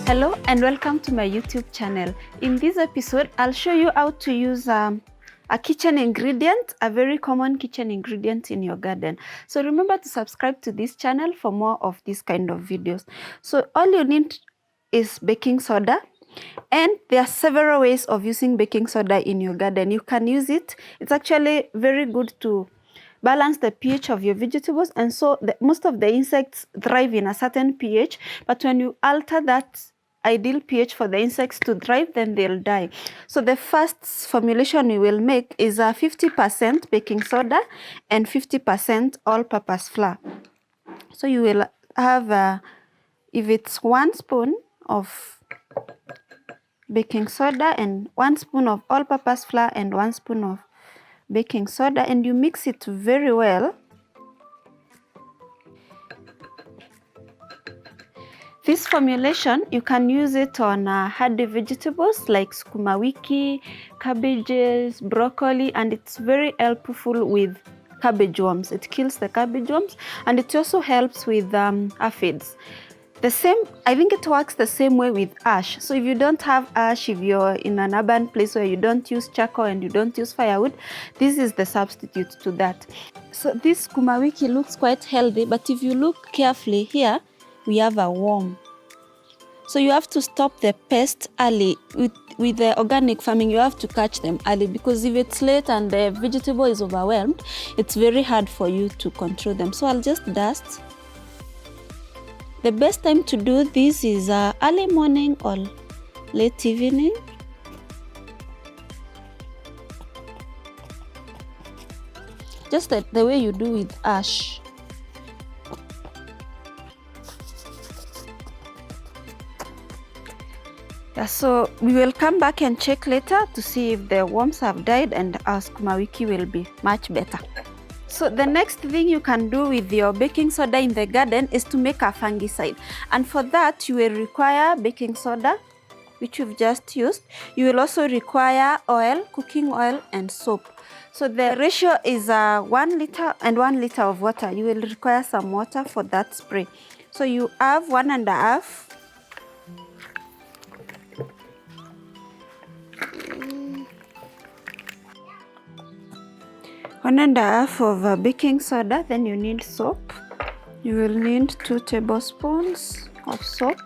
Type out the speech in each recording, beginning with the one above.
Hello and welcome to my YouTube channel. In this episode, I'll show you how to use a kitchen ingredient, a very common kitchen ingredient in your garden. So remember to subscribe to this channel for more of this kind of videos. So all you need is baking soda, and there are several ways of using baking soda in your garden. You can use it. It's actually very good to balance the pH of your vegetables, and so most of the insects thrive in a certain pH, but when you alter that ideal pH for the insects to thrive, then they'll die. So the first formulation we will make is a 50% baking soda and 50% all-purpose flour. So you will have, if it's 1 spoon of baking soda and 1 spoon of all-purpose flour and 1 spoon of baking soda, and you mix it very well. This formulation, you can use it on hardy vegetables like sukuma wiki, cabbages, broccoli, and it's very helpful with cabbage worms. It kills the cabbage worms, and it also helps with aphids. I think it works the same way with ash. So if you don't have ash, if you're in an urban place where you don't use charcoal and you don't use firewood, this is the substitute to that. So this sukuma wiki looks quite healthy, but if you look carefully here, we have a worm. So you have to stop the pest early. With the organic farming, you have to catch them early, because if it's late and the vegetable is overwhelmed, it's very hard for you to control them. So I'll just dust. The best time to do this is early morning or late evening. Just the way you do with ash. Yeah, so we will come back and check later to see if the worms have died, and our sukuma wiki will be much better. So the next thing you can do with your baking soda in the garden is to make a fungicide. And for that, you will require baking soda, which you've just used. You will also require oil, cooking oil, and soap. So the ratio is 1 liter and 1 liter of water. You will require some water for that spray. So you have 1.5 of baking soda. Then you need soap. You will need 2 tablespoons of soap.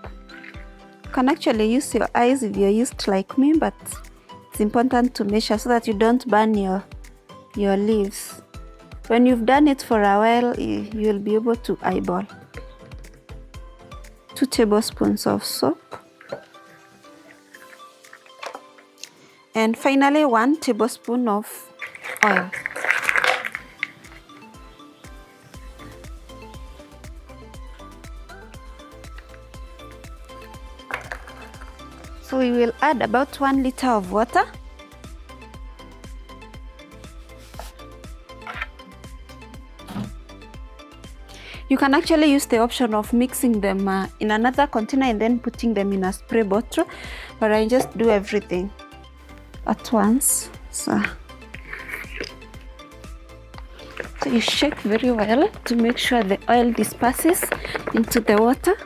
You can actually use your eyes if you're used like me, but it's important to measure so that you don't burn your leaves. When you've done it for a while, you'll be able to eyeball. 2 tablespoons of soap. And finally, 1 tablespoon of oil. So we will add about 1 liter of water. You can actually use the option of mixing them in another container and then putting them in a spray bottle, but I just do everything at once. So you shake very well to make sure the oil disperses into the water.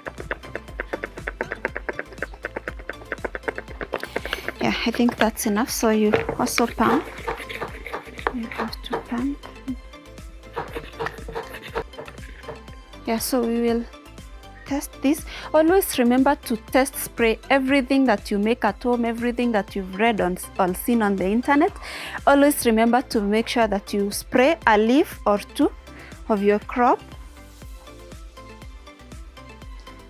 Yeah, I think that's enough. So you also pump. You have to pump. Yeah, so we will test this. Always remember to test spray everything that you make at home, everything that you've read or seen on the internet. Always remember to make sure that you spray a leaf or 2 of your crop.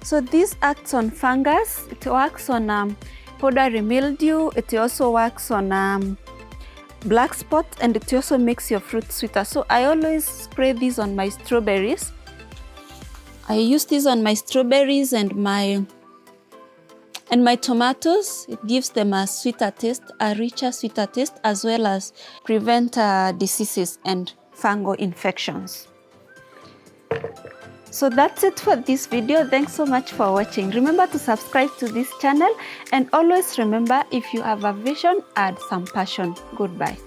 So this acts on fungus. It works on powdery mildew. It also works on black spot, and it also makes your fruit sweeter. So I always spray this on my strawberries. I use this on my strawberries and my tomatoes. It gives them a sweeter taste, a richer, sweeter taste, as well as prevent diseases and fungal infections. So that's it for this video. Thanks so much for watching. Remember to subscribe to this channel, and always remember, if you have a vision, add some passion. Goodbye.